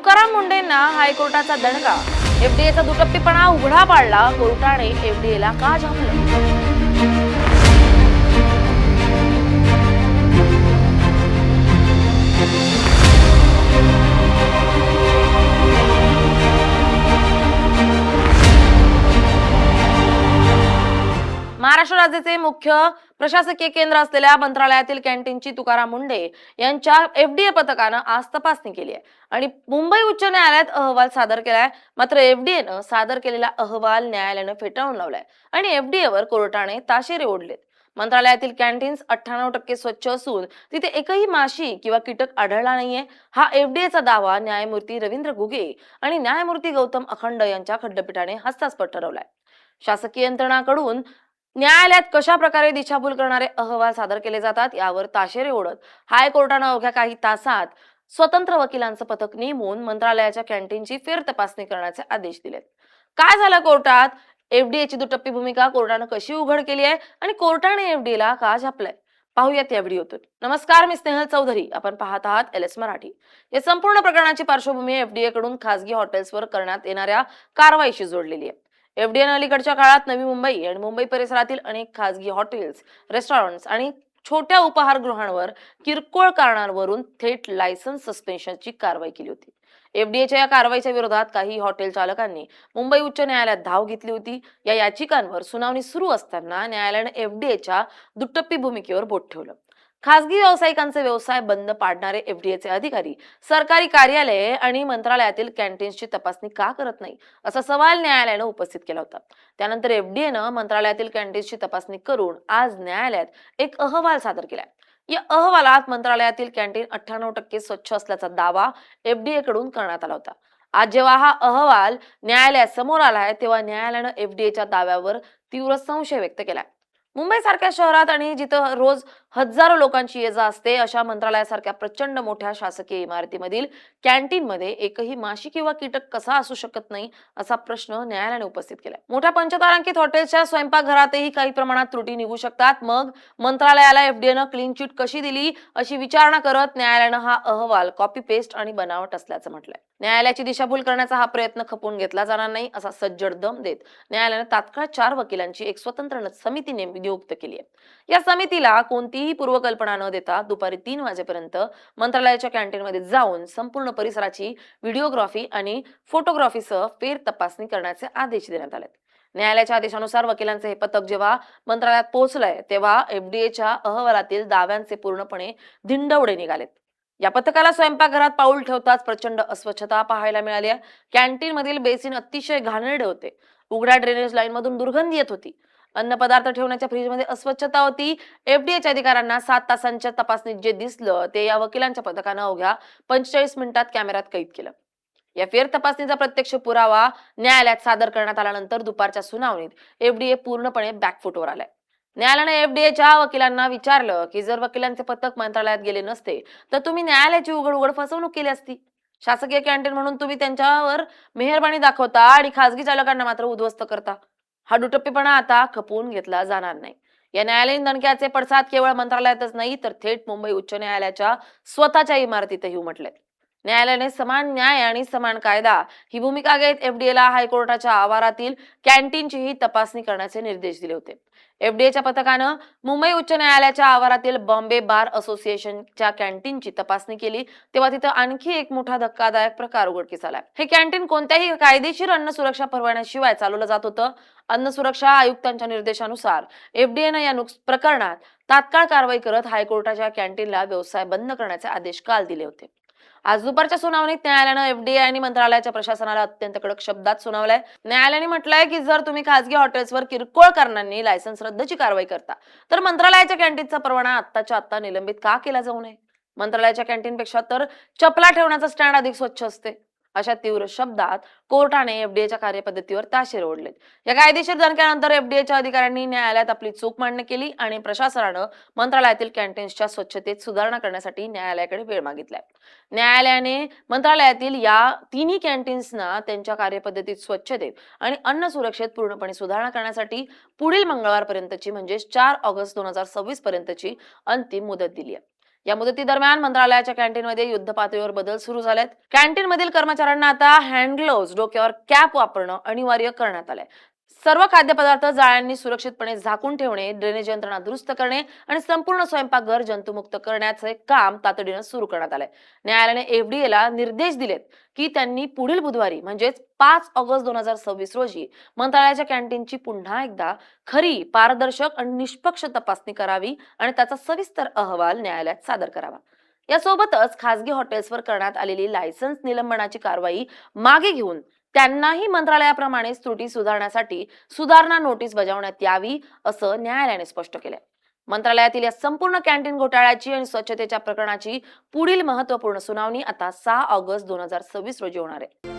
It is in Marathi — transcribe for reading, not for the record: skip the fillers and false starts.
तुकाराम मुंढेंना हायकोर्टाचा दणका. एफडीएचा दुटप्पीपणा उघडा पाडला. कोर्टाने एफडीएला का झापलं? महाराष्ट्र राज्याचे मुख्य प्रशासकीय केंद्र असलेल्या मंत्रालयातील कॅन्टीनची तुकाराम मुंढे यांच्या एफडीए पथकानं आज तपासणी केली आहे आणि मुंबई उच्च न्यायालयात अहवाल सादर केलाय. मात्र एफडीएनं सादर केलेला अहवाल न्यायालयानं फेटाळून लावलाय आणि एफडीएवर कोर्टाने ताशेरे ओढलेत. मंत्रालयातील कॅन्टीन्स 98% स्वच्छ असून तिथे एकही माशी किंवा कीटक आढळला नाहीये. हा एफडीएचा दावा न्यायमूर्ती रवींद्र घुगे आणि न्यायमूर्ती गौतम अखंड यांच्या खंडपीठाने हास्यास्पद ठरवलाय. शासकीय यंत्रणाकडून न्यायालयात कशा प्रकारे दिशाभूल करणारे अहवाल सादर केले जातात यावर ताशेरे ओढत हायकोर्टानं अवघ्या काही तासात स्वतंत्र वकिलांचं पथक नेमून मंत्रालयाच्या कॅन्टीनची फेर तपासणी करण्याचे आदेश दिलेत. काय झालं कोर्टात? एफडीएची दुटप्पी भूमिका कोर्टानं कशी उघड केली आहे आणि कोर्टाने एफडीएला का झापलंय? पाहूयात या व्हिडिओतून. नमस्कार, मी स्नेहल चौधरी. आपण पाहत आहात एलएस मराठी. या संपूर्ण प्रकरणाची पार्श्वभूमी एफडीए कडून खासगी हॉटेल्सवर करण्यात येणाऱ्या कारवाईशी जोडलेली आहे. एफडीएनं अलीकडच्या काळात नवी मुंबई आणि मुंबई परिसरातील अनेक खासगी हॉटेल्स, रेस्टॉरंट्स आणि छोट्या उपहारगृहांवर किरकोळ कारणांवरून थेट लायसन्स सस्पेन्शनची कारवाई केली होती. एफडीएच्या या कारवाईच्या विरोधात काही हॉटेल चालकांनी मुंबई उच्च न्यायालयात धाव घेतली होती. या याचिकांवर सुनावणी सुरू असताना न्यायालयाने एफडीएच्या दुटप्पी भूमिकेवर बोट ठेवलं. खासगी व्यावसायिकांचे व्यवसाय बंद पाडणारे एफडीएचे अधिकारी सरकारी कार्यालये आणि मंत्रालयातील कॅन्टीन्सची तपासणी का करत नाही, असा सवाल न्यायालयानं उपस्थित केला होता. त्यानंतर एफडीएनं मंत्रालयातील कॅन्टीन्सची तपासणी करून आज न्यायालयात एक अहवाल सादर केलाय. या अहवालात मंत्रालयातील कॅन्टीन 98% स्वच्छ असल्याचा दावा एफडीए कडून करण्यात आला होता. आज जेव्हा हा अहवाल न्यायालयात समोर आलाय तेव्हा न्यायालयानं एफडीएच्या दाव्यावर तीव्र संशय व्यक्त केलाय. मुंबई सारख्या शहरात आणि जिथं रोज हजारो लोकांची ये जा असते अशा मंत्रालयासारख्या प्रचंड मोठ्या शासकीय इमारतीमधील कॅन्टीनमध्ये एकही माशी किंवा कीटक कसा असू शकत नाही, असा प्रश्न न्यायालयाने उपस्थित केलाय. मोठ्या पंचतारांकित हॉटेलच्या स्वयंपाकघरातही काही प्रमाणात त्रुटी निघू शकतात. मग मंत्रालयाला एफडीएनं क्लीन चिट कशी दिली, अशी विचारणा करत न्यायालयानं हा अहवाल कॉपी पेस्ट आणि बनावट असल्याचं म्हटलंय. न्यायालयाची दिशाभूल करण्याचा हा प्रयत्न खपवून घेतला जाणार नाही, असा सज्जड दम देत न्यायालयाने तात्काळ 4 वकिलांची एक स्वतंत्र समिती नियुक्त केली आहे. या समितीला कोणतीही पूर्वकल्पना न देता दुपारी 3 वाजेपर्यंत मंत्रालयाच्या कॅन्टीनमध्ये जाऊन संपूर्ण परिसराची व्हिडिओग्राफी आणि फोटोग्राफीसह फेर तपासणी करण्याचे आदेश देण्यात आले. न्यायालयाच्या आदेशानुसार वकिलांचे हे पथक जेव्हा मंत्रालयात पोहोचलंय तेव्हा एफडीएच्या अहवालातील दाव्यांचे पूर्णपणे धिंडवडे निघालेत. या पथकाला स्वयंपाकघरात पाऊल ठेवताच प्रचंड अस्वच्छता पाहायला मिळाली. कॅन्टीन मधील बेसिन अतिशय घाणेरडे होते. उघड्या ड्रेनेज लाईन मधून दुर्गंधी येत होती. अन्न पदार्थ ठेवण्याच्या फ्रीजमध्ये अस्वच्छता होती. एफडीएच्या अधिकाऱ्यांना 7 तासांच्या तपासणीत जे दिसलं ते या वकिलांच्या पथकानं अवघ्या 45 मिनिटात कॅमेऱ्यात कैद केलं. या फेर तपासणीचा प्रत्यक्ष पुरावा न्यायालयात सादर करण्यात आल्यानंतर दुपारच्या सुनावणीत एफडीए पूर्णपणे बॅकफुटवर आलाय. न्यायालयाने एफडीएच्या वकिलांना विचारलं की जर वकिलांचे पथक मंत्रालयात गेले नसते तर तुम्ही न्यायालयाची उघड फसवणूक केली असती. शासकीय कॅन्टीन म्हणून तुम्ही त्यांच्यावर मेहरबानी दाखवता आणि खासगी चालकांना मात्र उद्ध्वस्त करता. हा दुटप्पीपणा आता खपवून घेतला जाणार नाही. या न्यायालयीन दणक्याचे पडसाद केवळ मंत्रालयातच नाही तर थेट मुंबई उच्च न्यायालयाच्या स्वतःच्या इमारतीतही उमटलेत. न्यायालयाने समान न्याय आणि समान कायदा ही भूमिका घेत एफडीएला हायकोर्टाच्या आवारातील कॅन्टीनचीही तपासणी करण्याचे निर्देश दिले होते. एफडीएच्या पथकानं मुंबई उच्च न्यायालयाच्या आवारातील बॉम्बे बार असोसिएशनच्या कॅन्टीनची तपासणी केली तेव्हा तिथं आणखी एक मोठा धक्कादायक प्रकार उघडकीस आला. हे कॅन्टीन कोणत्याही कायदेशीर अन्न सुरक्षा परवान्याशिवाय चालवलं जात होतं. अन्न सुरक्षा आयुक्तांच्या निर्देशानुसार एफडीएनं या प्रकरणात तात्काळ कारवाई करत हायकोर्टाच्या कॅन्टीनला व्यवसाय बंद करण्याचे आदेश काल दिले होते. आज दुपारच्या सुनावणीत न्यायालयानं एफडीए आणि मंत्रालयाच्या प्रशासनाला अत्यंत कडक शब्दात सुनावलंय. न्यायालयाने म्हटलंय की जर तुम्ही खासगी हॉटेल्सवर किरकोळ कारणांनी लायसन्स रद्दची कारवाई करता तर मंत्रालयाच्या कॅन्टीनचा परवाना आत्ताच्या आत्ता निलंबित का केला जाऊ नये? मंत्रालयाच्या कॅन्टीनपेक्षा तर चपला ठेवण्याचा स्टँड अधिक स्वच्छ असते. अशा तीव्र शब्दात कोर्टाने एफडीएच्या कार्यपद्धतीवर ताशेरे ओढलेत. या कायदेशीर दणक्यानंतर एफडीएच्या अधिकाऱ्यांनी न्यायालयात आपली चूक मान्य केली आणि प्रशासनानं मंत्रालयातील कॅन्टीन्सच्या स्वच्छतेत सुधारणा करण्यासाठी न्यायालयाकडे वेळ मागितलाय. न्यायालयाने मंत्रालयातील या तिन्ही कॅन्टीन्सना त्यांच्या कार्यपद्धतीत स्वच्छतेत आणि अन्न सुरक्षेत पूर्णपणे सुधारणा करण्यासाठी पुढील मंगळवारपर्यंतची म्हणजे 4 ऑगस्ट 2026 पर्यंतची अंतिम मुदत दिली आहे. या मुदतीदरम्यान मंत्रालयाच्या कॅन्टीनमध्ये युद्ध पातळीवर बदल सुरू झालेत. कॅन्टीनमधील कर्मचाऱ्यांना आता हँड ग्लोव्ह, डोक्यावर कॅप वापरणं अनिवार्य करण्यात आलंय. सर्व खाद्यपदार्थ जाळ्यांनी सुरक्षितपणे झाकून ठेवणे, ड्रेनेज यंत्रणा दुरुस्त करणे आणि संपूर्ण स्वयंपाकघर जंतुमुक्त करण्याचे काम तातडीनं सुरू करण्यात आलंय. न्यायालयाने एफडीएला निर्देश दिलेत की त्यांनी पुढील बुधवारी म्हणजेच 5 ऑगस्ट 2026 रोजी मंत्रालयाच्या कॅन्टीनची पुन्हा एकदा खरी, पारदर्शक आणि निष्पक्ष तपासणी करावी आणि त्याचा सविस्तर अहवाल न्यायालयात सादर करावा. यासोबतच खासगी हॉटेल्सवर करण्यात आलेली लायसन्स निलंबनाची कारवाई मागे घेऊन त्यांनाही मंत्रालयाप्रमाणेच त्रुटी सुधारण्यासाठी सुधारणा नोटीस बजावण्यात यावी, असं न्यायालयाने स्पष्ट केलंय. मंत्रालयातील या संपूर्ण कॅन्टीन घोटाळ्याची आणि स्वच्छतेच्या प्रकरणाची पुढील महत्त्वपूर्ण सुनावणी आता 6 ऑगस्ट 2026 रोजी होणार आहे.